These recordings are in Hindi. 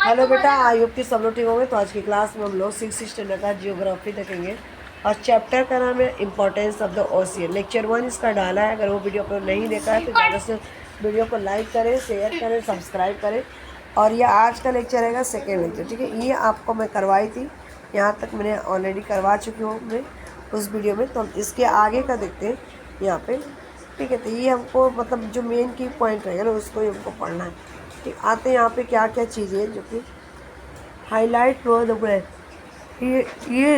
हेलो बेटा, आई होप कि सब लोग ठीक होंगे। तो आज की क्लास में हम लोग 6th स्टैंडर्ड का जियोग्राफी देखेंगे और चैप्टर का नाम है importance of the ocean. Lecture 1 इसका डाला है। अगर वो वीडियो आपने नहीं देखा है तो ज़्यादा से वीडियो को लाइक करें, शेयर करें, सब्सक्राइब करें। और ये आज का लेक्चर रहेगा सेकेंड लेक्चर, ठीक है। ये आपको मैं करवाई थी, यहाँ तक मैंने ऑलरेडी करवा चुकी हूँ मैं उस वीडियो में। तो हम इसके आगे का देखते हैं यहाँ पे, ठीक है। तो ये हमको मतलब जो मेन की पॉइंट रहेगा ना उसको ही हमको पढ़ना है। ठीक, आते हैं यहाँ पे क्या क्या चीज़ें हैं जो कि हाईलाइट फ्रो द ब्रेथ। ये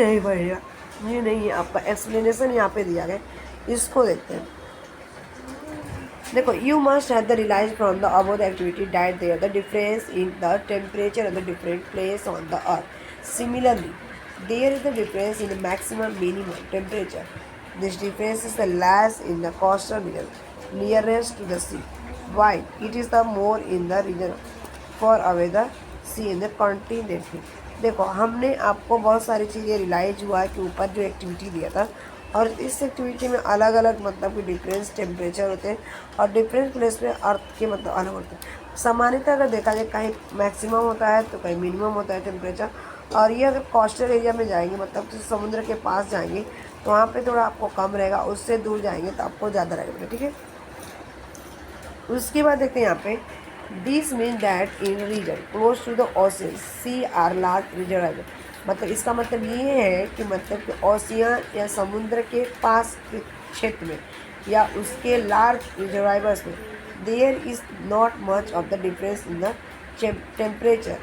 नहीं पढ़ेगा, ये नहीं है आपका एक्सप्लेनेशन यहाँ पे दिया गया। इसको देखते हैं। देखो, you must have the realise from the above the activity that there the difference in the temperature of the different place on the earth. Similarly there is the difference in the maximum minimum temperature. This difference is the less in the coastal region nearest to the sea, while it is the more in the region far away the sea in the continent. देखो, हमने आपको बहुत सारी चीज़ें रियलाइज हुआ है कि ऊपर जो एक्टिविटी दिया था, और इस एक्टिविटी में अलग अलग मतलब कि डिफरेंस टेम्परेचर होते हैं और डिफरेंट प्लेस पे अर्थ के मतलब अलग होते हैं। सामान्यतः अगर देखा जाए कहीं मैक्सिमम होता है तो कहीं मिनिमम होता है टेम्परेचर। और ये अगर कोस्टल एरिया में जाएंगे मतलब कि समुद्र के पास जाएंगे तो वहाँ पे थोड़ा आपको कम रहेगा, उससे दूर जाएंगे तो आपको ज़्यादा रहेगा, ठीक है। उसके बाद देखते हैं यहाँ पे, this mean that in region close to the ocean sea are large reservoir. मतलब इसका मतलब ये है कि मतलब कि ओशियन या समुद्र के पास के क्षेत्र में या उसके लार्ज रिजर्वायर्स में there is not much of the difference in the temperature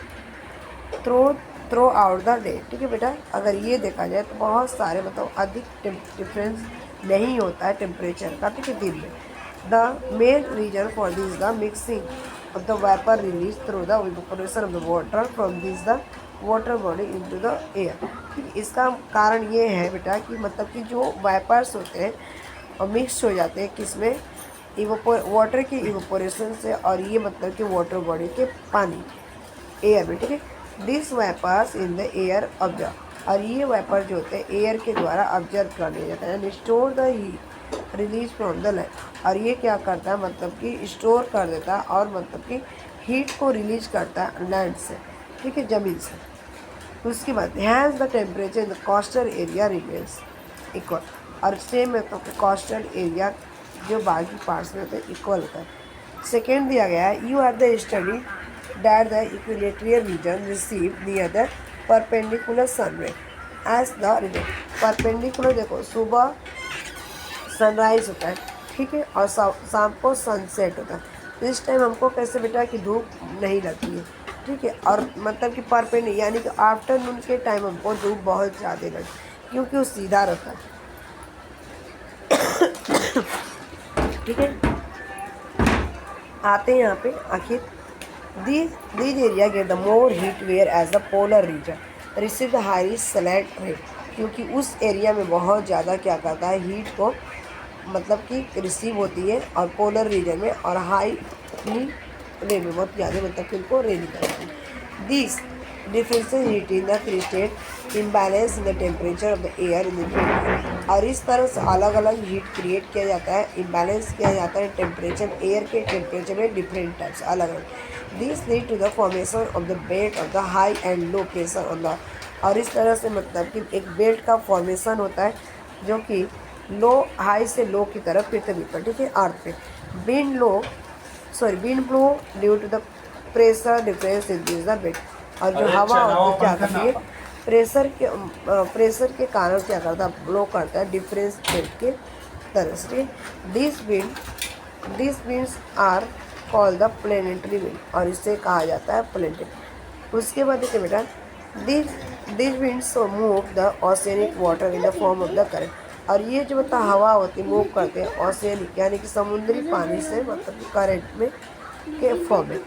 throughout the day, ठीक है बेटा। अगर ये देखा जाए तो बहुत सारे मतलब अधिक डिफरेंस नहीं होता है टेम्परेचर का, ठीक है, दिन में। The main reason for this the mixing of the vapour release through the evaporation of the water from this the water body into the air. इसका कारण ये है बेटा कि मतलब कि जो वेपर्स होते हैं और मिक्स हो जाते हैं किसमें, वाटर के इवेपोरेशन से, और ये मतलब कि वाटर बॉडी के पानी एयर में, ठीक है। This vapours in the air observe, और ये वेपर जो होते हैं एयर के द्वारा ऑब्जर्व कर लिया जाता है। Store the heat release from the land, और ये क्या करता है मतलब कि स्टोर कर देता है और मतलब कि हीट को रिलीज करता है लैंड से, ठीक है, ज़मीन से। उसके बाद has the temperature in the coastal area remains equal, और सेम मतलब कि कोस्टल एरिया जो बाकी पार्ट्स में होते हैं इक्वल होता है। सेकेंड दिया गया है, you have the study that the equatorial region receive near the perpendicular sun ray as the region perpendicular। देखो, सुबह सनराइज होता है, ठीक है, और शाम को सनसेट होता है। तो इस टाइम हमको कैसे बेटा कि धूप नहीं लगती है, ठीक है, और मतलब कि परपेंडिकुलर यानी कि आफ्टरनून के टाइम हमको धूप बहुत ज़्यादा लगती है क्योंकि वो सीधा रहता है, ठीक है। आते हैं यहाँ पे आखिर, These area get the more heat whereas the polar region receive the highest sunlight rate। क्योंकि उस एरिया में बहुत ज़्यादा क्या करता है, हीट को मतलब कि रिसीव होती है, और पोलर रीजन में और हाई रे में बहुत ज़्यादा मतलब कि उनको रे निकलती है। This differences heat in the created imbalance in the temperature of the air in the, और इस तरह से अलग अलग हीट क्रिएट किया जाता है, इम्बैलेंस किया जाता है टेम्परेचर, एयर के टेम्परेचर में डिफरेंट टाइप्स अलग अलग। This lead to the formation of the belt of the high and low pressure on the, और इस तरह से मतलब कि एक बेल्ट का फॉर्मेशन होता है जो कि लो हाई से लो की तरफ पृथ्वी पर, ठीक है, अर्थ पे। Wind blow due to the pressure difference in this the belt, और जो हवा होती है क्या करती है, प्रेशर के कारण क्या करता है, ब्लो करता है डिफरेंस बेल्ट के तरह से। This winds are call the planetary wind, और इसे कहा जाता है प्लेनेटरी। उसके बाद देखिए बेटा, this winds move the oceanic water in the form of the current, और ये जो मतलब हवा होती है मूव करते हैं ओशियनिक यानी कि समुद्री पानी से मतलब कि करंट में के फॉर्म में।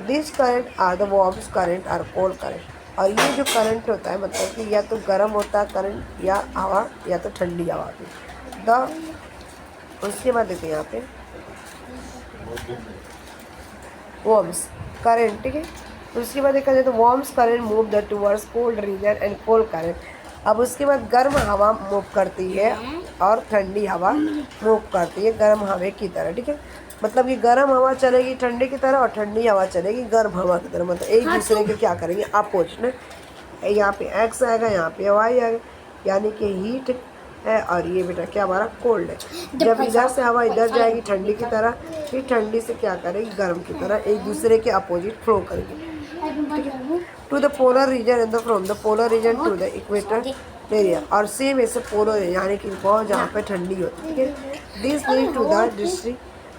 This current are the warm current are cold current, और ये जो करंट होता है मतलब कि या तो गर्म होता है करंट या हवा या तो ठंडी हवा होती है। उसके बाद देखिए यहाँ पे वार्म्स करंट, ठीक है। तो उसके बाद देखा जाए तो warms current move the towards cold region and cold current. अब उसके बाद गर्म हवा मूव करती है और ठंडी हवा मूव करती है गर्म हवा की तरह, ठीक है। मतलब कि गर्म हवा चलेगी ठंडे की तरह और ठंडी हवा चलेगी गर्म हवा की तरह, मतलब एक दूसरे के क्या करेंगे अपोजिट ना। यहाँ पे एक्स आएगा, यहाँ पे वाई आएगा, यानी कि हीट है और ये बेटा क्या हमारा कोल्ड है। जब इधर से हवा इधर जाएगी ठंडी की तरह, फिर ठंडी से क्या करेगी गर्म की तरह, एक दूसरे के अपोजिट फ्लो करेगी। To the polar region and from the polar region to the equator area, और सेम ऐसे पोलर यानी कि बहुत जहाँ पे ठंडी होती है, ठीक है। This lead to the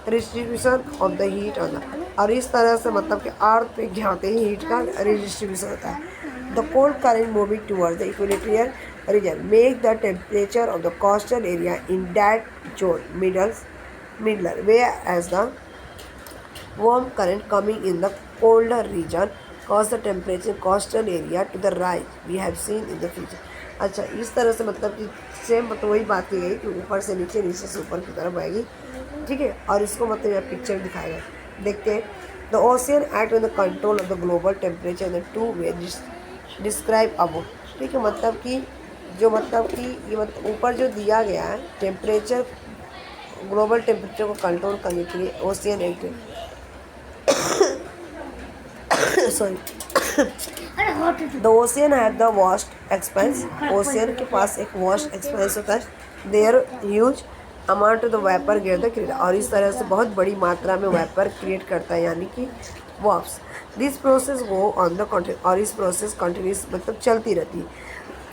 distribution of the heat on the, और इस तरह से मतलब कि अर्थ पे क्या होते हैं हीट का रिडिस्ट्रीब्यूशन होता है। The cold current moving towards the equatorial region make the temperature of the coastal area in that zone milder, where as the warm current coming in the colder region cause the temperature coastal area to the rise we have seen in the future। अच्छा, इस तरह से मतलब कि सेम मतलब वही बात की गई कि ऊपर से नीचे, नीचे से ऊपर की तरफ आएगी, ठीक है। और इसको मतलब यहाँ पिक्चर दिखाया गया, देखते हैं। The ocean act in the control of the global temperature in the two way describe above, ठीक है। मतलब कि जो मतलब कि ये मतलब ऊपर जो दिया गया है टेम्परेचर, ग्लोबल टेम्परेचर को कंट्रोल करने के लिए ocean act sorry the ocean have the vast expanse, ocean के पास एक वास्ट एक्सपेंस होता है। There huge amount of the vapour get the create, और इस तरह से बहुत बड़ी मात्रा में वेपर क्रिएट करता है, यानी कि warps. This process go on the continue, और इस प्रोसेस कंटिन्यूस मतलब चलती रहती है।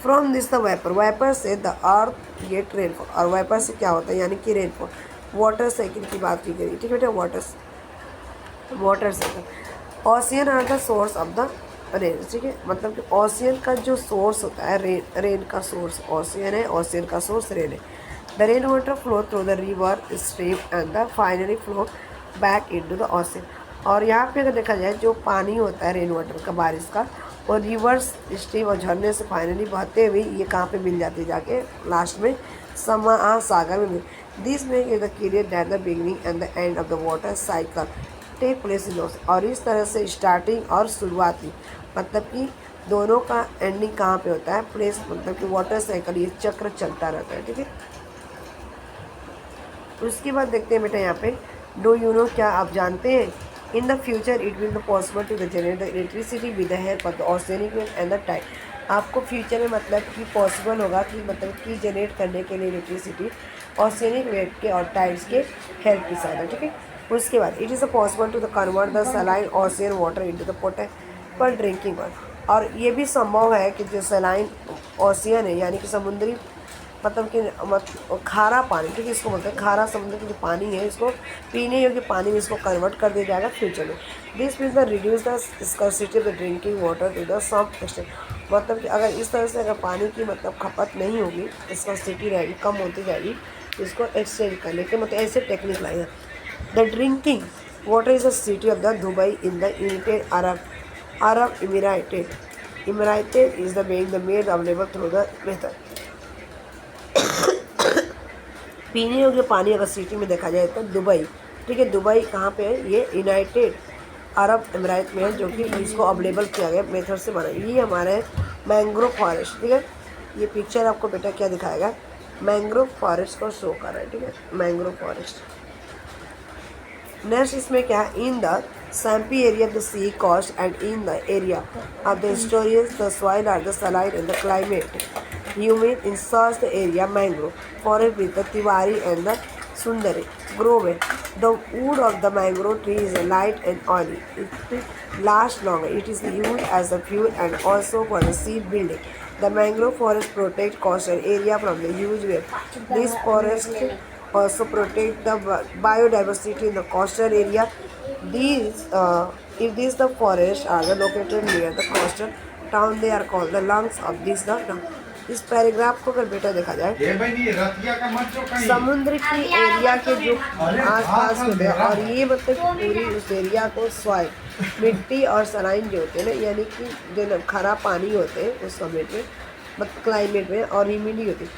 From this the vapour, vapour से द अर्थ गेट रेनफॉल, और वेपर से क्या होता है यानी कि रेनफॉल। वाटर साइकिल की बात की गई, ठीक है बेटा, water cycle. Ocean are the source of the rain, ठीक है। मतलब कि ओशियन का जो सोर्स होता है रेन का सोर्स ओशियन है, ओशियन का सोर्स रेन है। The rain water flow through the river stream and the finally flow back into the ocean, और यहाँ पे अगर देखा जाए जो पानी होता है रेन वाटर का, बारिश का, और रिवर्स स्ट्रीम और झरने से फाइनली बहते हुए ये कहाँ पे मिल जाती है जाके लास्ट में सागर में मिल। This make is the period that the beginning and the end of the water cycle take place in ocean, और इस तरह से स्टार्टिंग और शुरुआती मतलब कि दोनों का एंडिंग कहाँ पे होता है प्लेस, मतलब कि वाटर साइकिल ये चक्र चलता रहता है, ठीक है। उसके बाद देखते हैं बेटा यहाँ पे डू यू नो, क्या आप जानते हैं, in the future it will be possible to generate the electricity with the help of the oceanic wave and the tide. आपको फ्यूचर में मतलब कि पॉसिबल होगा कि मतलब कि जनरेट करने के लिए इलेक्ट्रिसिटी ओशियनिक वेव के और टाइड्स के हेल्प के साथ, ठीक है। उसके बाद it is possible to the convert the saline ocean water into the potable drinking water, और ये भी संभव है कि जो सलाइन ओशियन है यानी कि समुद्री मतलब कि खारा पानी, ठीक है, इसको बोलते हैं खारा समुद्र की जो पानी है इसको पीने योग्य पानी में इसको कन्वर्ट कर दिया जाएगा फ्यूचर में। This means the reduce the scarcity of the drinking water to the some extent, मतलब कि अगर इस तरह से अगर पानी की मतलब खपत नहीं होगी, स्कर्सिटी रहेगी, कम होती जाएगी, इसको एक्सचेंज करने के मतलब ऐसे टेक्निक लाए हैं। The drinking water is the city of the Dubai in the United Arab Emirates is the being the made available through the method. पीने योग्य पानी अगर सिटी में देखा जाए तो दुबई, ठीक है, दुबई कहाँ पे है, ये यूनाइटेड अरब अमीरात में है, जो कि इसको अवेलेबल किया गया मेथड से बना। ये हमारे मैंग्रोव फॉरेस्ट, ठीक है, ये पिक्चर आपको बेटा क्या दिखाएगा, मैंग्रोव फॉरेस्ट को शो कर रहा है, ठीक है, मैंग्रोव फॉरेस्ट। नेक्स्ट इसमें क्या है, in the swampy area of the sea coast and in the area of the storage the soil are the saline and the climate humid in such the area mangrove forest with the tiwari and the sundari grow well. The wood of the mangrove tree is light and oily. It lasts longer. It is used as a fuel and also for the seed building. The mangrove forest protect coastal area from the huge wave. This forest also protect the biodiversity in the coastal area. If these the forests are located near the coastal town, they are called the lungs of this the town. इस पैराग्राफ को अगर बेटा देखा जाए समुद्र की एरिया के जो आसपास होते हैं, और ये मतलब पूरी उस एरिया को सॉइल मिट्टी और सलाइन जो होते हैं ना, यानी कि जो खरा पानी होते हैं उस समय में मतलब क्लाइमेट में और ह्यूमिडिटी होती है,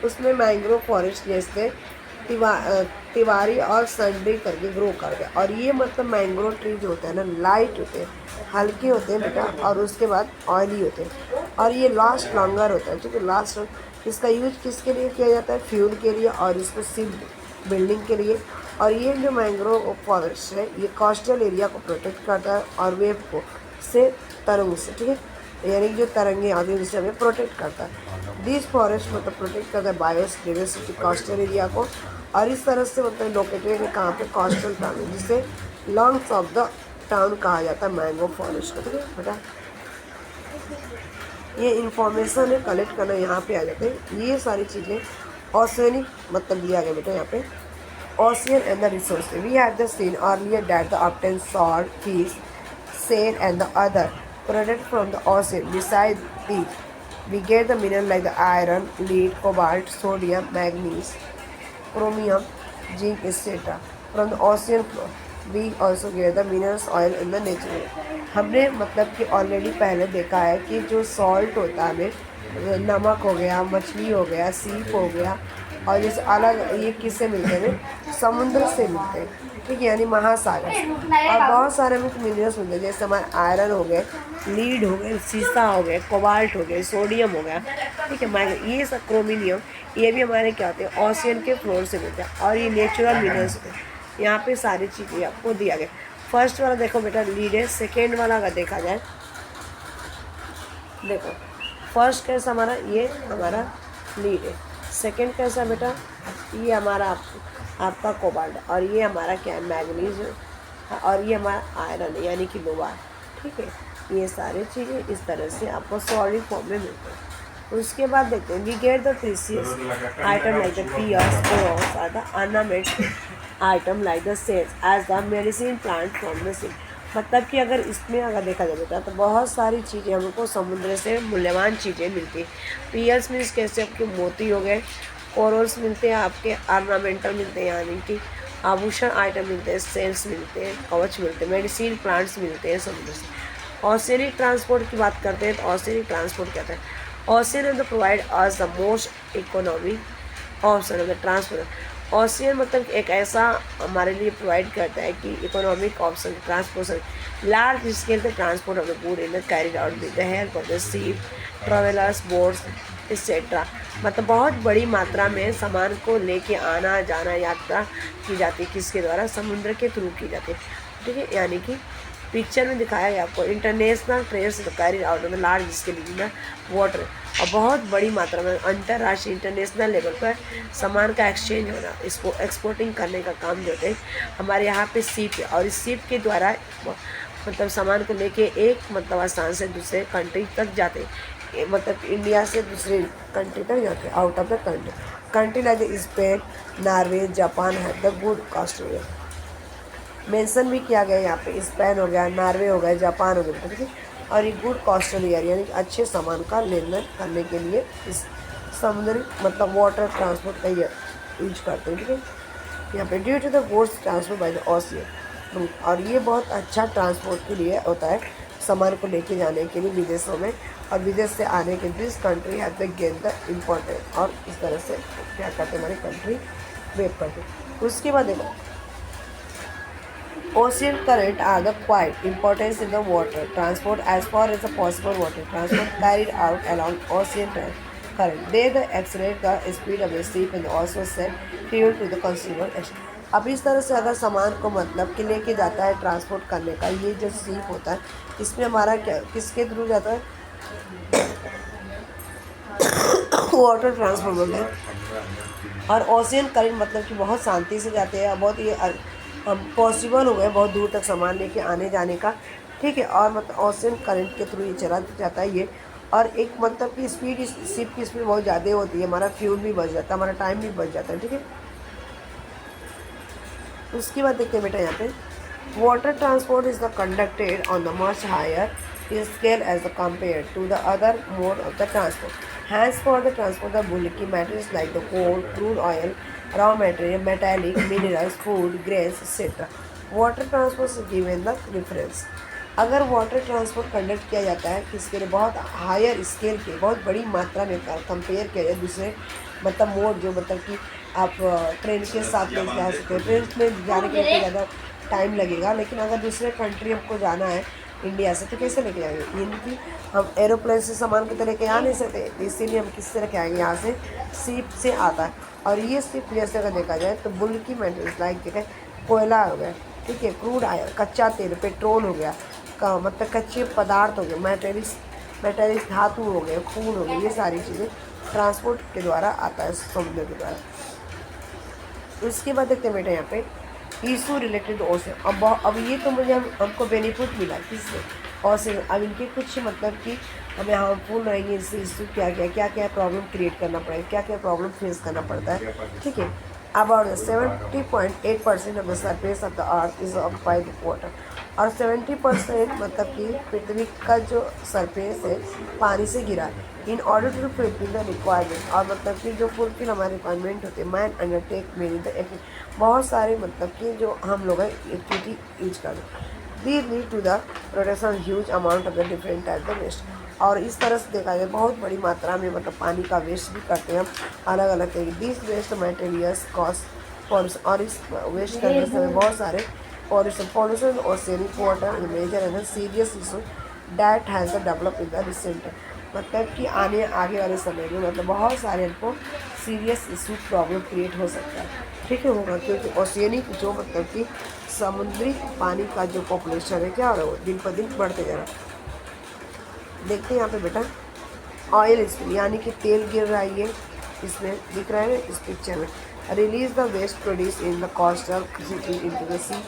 उसमें मैंग्रोव फॉरेस्ट जैसे तिवारी और संडे करके ग्रो कर गया। और ये मतलब मैंग्रोव ट्री जो होता है ना लाइट होते हैं, हल्के होते हैं बेटा, और उसके बाद ऑयली होते हैं, और ये लास्ट लॉन्गर होता है, ठीक है, लास्ट। इसका यूज किसके लिए किया जाता है, फ्यूल के लिए, और इसको सिप बिल्डिंग के लिए, और ये जो मैंग्रोव फॉरेस्ट है ये कोस्टल एरिया को प्रोटेक्ट करता है और वेव को से तरंग से, ठीक है, यानी जो तरंगे आती हैं उससे हमें प्रोटेक्ट करता है। दिस फॉरेस्ट मतलब प्रोटेक्ट करता है बायोस डाइवर्सिटी कोस्टल एरिया को, और इस तरह से मतलब लोकेटेड है कहाँ पे, कोस्टल टाउन, जिसे लॉन्ग्स ऑफ द टाउन कहा जाता है मैंग्रोव फॉरेस्ट को, ठीक है बेटा। ये इंफॉर्मेशन है कलेक्ट करना यहाँ पे आ जाते हैं ये सारी चीज़ें। ओशियनिक मतलब दिया गया बेटा यहाँ पे, ocean and the resources. We have the seen earlier that the obtain salt, fish, sail and the other products from the ocean. Besides these, we get the mineral like the iron, lead, cobalt, sodium, manganese, chromium, zinc, etc. From the ocean floor. We also get the minerals, oil and the natural. हमने मतलब कि ऑलरेडी पहले देखा है कि जो सॉल्ट होता है हमें, नमक हो गया, मछली हो गया, सीप हो गया, और जैसे अलग ये किससे मिलते हैं, समुद्र से मिलते हैं, ठीक है, यानी महासागर से। और बहुत सारे हमें मिनरल्स मिलते हैं, जैसे हमारे आयरन हो गए, लीड हो गए, सीसा हो गए, कोबाल्ट हो गए, सोडियम हो गया, ठीक है, ये सब क्रोमिनियम, ये भी हमारे क्या होते हैं, ओशियन के फ्लोर से मिलते हैं, और ये नेचुरल मिनरल्स होते हैं। यहाँ पे सारी चीज़ें आपको दिया गया। फर्स्ट वाला देखो बेटा लीड है, सेकेंड वाला अगर देखा जाए, देखो फर्स्ट कैसा हमारा, ये हमारा लीड है, सेकेंड कैसा बेटा, ये हमारा आपका कोबाल्ट, और ये हमारा क्या है, मैग्नीज, और ये हमारा आयरन है यानी कि लोहा, ठीक है। ये सारी चीज़ें इस तरह से आपको सॉलिड फॉर्म में मिलते हैं। उसके बाद देखते हैं we get the precious item like the pearls, porous और the ornament item like the shells as the medicine plant from the sea. मतलब कि अगर इसमें अगर देखा जाए बेटा तो बहुत सारी चीज़ें हमको समुद्र से मूल्यवान चीज़ें मिलती हैं। पियर्स मीन्स कैसे, आपके मोती हो गए, कोरल्स मिलते हैं, आपके ऑर्नामेंटल मिलते हैं यानी कि आभूषण आइटम मिलते हैं, सेल्स मिलते हैं, कवच मिलते हैं, मेडिसिन प्लांट्स मिलते हैं समुद्र से। ओशियनिक ट्रांसपोर्ट की बात करते हैं तो ओशियनिक ट्रांसपोर्ट कहते हैं ocean and the provide us the most economic option of the transport. Ocean मतलब एक ऐसा हमारे लिए प्रोवाइड करता है कि economic option transportation large scale the transport of the good in the carried out with the help of the ship, travellers, boats etcetera. मतलब बहुत बड़ी मात्रा में सामान को लेके आना जाना यात्रा की जाती है, किसके द्वारा, समुद्र के थ्रू की जाती है, ठीक है। यानी कि पिक्चर में दिखाया गया आपको international trades carried out of the large scale in the water, और बहुत बड़ी मात्रा में अंतर्राष्ट्रीय इंटरनेशनल लेवल पर सामान का एक्सचेंज होना, इसको एक्सपोर्टिंग करने का काम जो है हमारे यहाँ पे शिप है, और इस शिप के द्वारा मतलब सामान को लेके एक मतलब स्थान से दूसरे कंट्री तक जाते हैं, मतलब इंडिया से दूसरे कंट्री तक जाते हैं, out of the country like Spain, Norway, Japan है the good cost way. Mention भी किया गया यहाँ पे, स्पेन हो गया, नॉर्वे हो गया, जापान हो गया, ठीक है। और ये गुड कॉस्टल एरिया यानी कि अच्छे सामान का लेन देन करने के लिए इस समुद्री मतलब वाटर ट्रांसपोर्ट का यूज करते हैं, ठीक है। यहाँ पे due to the goods transport by the ocean, और ये बहुत अच्छा ट्रांसपोर्ट के लिए होता है सामान को लेके जाने के लिए विदेशों में, और विदेश से आने के this country have the gain the important, और इस तरह से क्या करते हैं हमारी कंट्री वेव करते हैं। उसके बाद देखो ocean current are the quite importance in the water transport as far as the possible water transport carried out along ocean current. They accelerate the speed of the ship and also send fuel to the consumer. अब इस तरह से अगर सामान को मतलब कि लेके जाता है ट्रांसपोर्ट करने का, ये जो शिप होता है इसमें हमारा क्या किसके थ्रू जाता है, वाटर ट्रांसपोर्ट बोलते हैं। और ओशियन करंट मतलब कि बहुत शांति से जाते हैं, बहुत ये पॉसिबल हो गए बहुत दूर तक सामान लेके आने जाने का, ठीक है। और मतलब ओशियन करंट के थ्रू ये चला जाता है ये, और एक मतलब कि स्पीड शिप की स्पीड बहुत ज़्यादा होती है, हमारा फ्यूल भी बच जाता है, हमारा टाइम भी बच जाता है, ठीक है। उसके बाद देखते हैं बेटा यहाँ पे water transport is the conducted on the much higher scale as compared to the other mode of the transport. Hence, for the transport of bulky materials like the coal, crude oil, raw material, metallic, minerals, food, grains, etc. Water transport is given the preference. अगर वाटर ट्रांसपोर्ट कंडक्ट किया जाता है किसके लिए, बहुत हायर स्केल के, बहुत बड़ी मात्रा में कंपेयर किया जाए दूसरे मतलब मोड जो मतलब कि आप ट्रेन के साथ ले जा सकते हैं, ट्रेन में जाने के लिए ज़्यादा टाइम लगेगा, लेकिन अगर दूसरे कंट्री हमको जाना है इंडिया से, तो कैसे लेके जाएंगे? इनकी हम एरोप्लेन से सामान को तो लेके आ नहीं सकते, तो इसीलिए हम किससे लेके आएंगे? यहाँ से शिप से आता है। और ये शिप जैसे अगर देखा जाए तो बुल्की मेटल्स लाइक है, कोयला हो गया, ठीक है, क्रूड आयल, कच्चा तेल, पेट्रोल हो गया, का मतलब कच्चे पदार्थ हो गए, मेटेलिक धातु हो गए, खून हो गए, ये सारी चीज़ें ट्रांसपोर्ट के द्वारा आता है, समुद्र के द्वारा। उसके बाद देखते हैं बेटा यहाँ पे इशू रिलेटेड ओशन। अब ये तो मुझे हमको बेनिफिट मिला किससे? ओशन। अब इनके कुछ मतलब कि हमें हार्मफुल रहेंगे इससे इशू, क्या क्या प्रॉब्लम क्रिएट करना पड़ेगा, क्या क्या प्रॉब्लम फेस करना पड़ता है, ठीक है। About 70.8% of the surface of the earth is occupied with water. और 70% मतलब कि पृथ्वी का जो सरफेस है पानी से घिरा है। In order to fulfil the requirement, और मतलब कि जो फुलफिल हमारे रिक्वायरमेंट होते हैं, मैन अंडरटेक मेनी द बहुत सारे मतलब कि जो हम लोग एक्टिविटी यूज कर दी lead to the production huge amount of the different type the waste. और इस तरह से देखा जाए बहुत बड़ी मात्रा में मतलब पानी का वेस्ट भी करते हैं हम अलग अलग तरीके। This waste materials cost pollution, और इस वेस्ट करने से हमें बहुत सारे पॉल्यूशन और oceanic water measure and serious issue that has develop in the recent, मतलब कि आगे वाले समय में मतलब बहुत सारे हमको सीरियस इशू प्रॉब्लम क्रिएट हो सकता है, ठीक है, होगा, क्योंकि ओशियनिक जो मतलब कि समुद्री पानी का जो पॉपुलेशन है क्या हो रहा है वो दिन पर दिन बढ़ते जा रहा है। देखते हैं यहाँ पे बेटा ऑयल स्पिल, यानी कि तेल गिर रहा है, ये इसमें दिख रहा है इस पिक्चर में। Release the waste produce in the coastal city into the sea,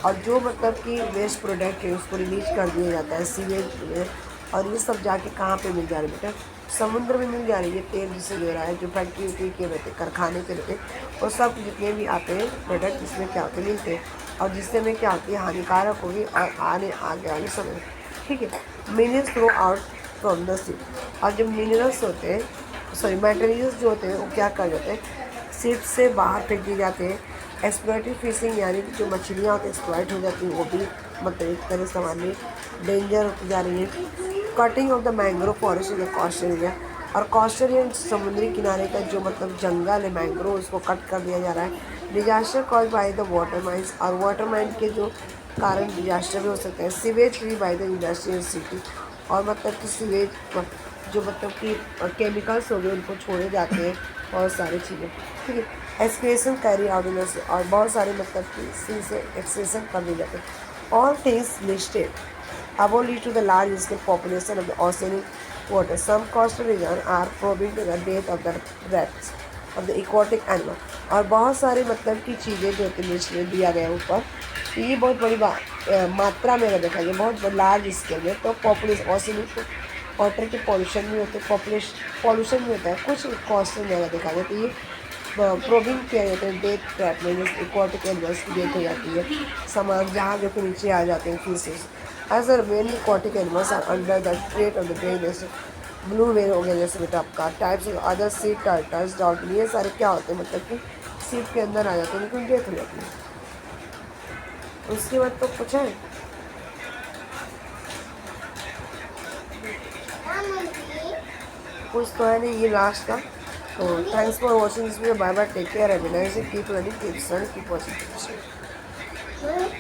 और जो मतलब कि वेस्ट प्रोडक्ट है उसको रिलीज कर दिया जाता है सीवेज में, और ये सब जाके कहाँ पे मिल जा रहा है बेटा? समुद्र में मिल जा रही है। तेल जिसे दे रहा है जो फैक्ट्री के रहते कारखाने के रहते, और सब जितने भी आते हैं प्रोडक्ट इसमें क्या होते मिलते हैं, और जिससे में क्या होती है हानिकारक होगी और आगे आगे समय, ठीक है। Minerals throw out from the sea, और जो मिनरल्स होते हैं सॉरी मटेरियल्स जो होते हैं वो क्या कर जाते हैं शिप से बाहर फेंक दिए जाते हैं। एक्सप्लॉइटिव फिशिंग, यानी कि जो मछलियाँ होती हैं एक्सप्लॉइट हो जाती हैं, वो भी मतलब एक तरह से सामान्य डेंजर होती जा रही है। Cutting of the mangrove forest in the coastal area, और कोस्टल एरिया समुद्री किनारे का जो मतलब जंगल है मैंग्रोव उसको कट कर दिया जा रहा है। Disaster cause by the water mines, और वाटर माइन के जो कारण डिजास्टर भी हो सकते हैं। Sewage free by the industrial city, और मतलब कि सीवेज जो मतलब कि केमिकल्स हो गए उनको छोड़े जाते हैं, बहुत सारी चीज़ें, ठीक है। एक्सक्रेशन कैरी आउट इन, और बहुत सारे मतलब कि सी से एक्सक्रेशन कर दिए जाते हैं। All things listed above lead to the large scale population of the oceanic water. Some coastal regions are prone to the death of the rats of the aquatic animal, और बहुत सारे मतलब की चीज़ें जो कि लिस्ट में दिया गया ऊपर, तो ये बहुत बड़ी मात्रा में अगर देखा जाए बहुत लार्ज स्केल में, तो पॉपुलेशन ओशियनिक वाटर के पॉल्यूशन भी होते हैं, पॉल्यूशन भी होता है कुछ कोस्टल में अगर देखा जाए, तो ये प्रोबिंग किया जाता है डेथ ट्रैप में, जैसे एक्वाटिक एनिमल्स की डेथ हो जाती है, सामान जहाँ जो कि नीचे आ जाते हैं fishes. As a well aquatic animals are under the threat of the drain, जैसे ब्लू वेल हो गया जैसे बेटा आपका, types of other sea turtles, dolphin, ये सारे क्या होते हैं मतलब कि सीप के अंदर आ जाते हैं, लेकिन डेथ हो जाती है। उसके बाद तो कुछ है कुछ तो है नहीं, ये लास्ट का। तो thanks for watching this video, bye bye, take care, have a nice day, keep learning, keep studying, keep watching.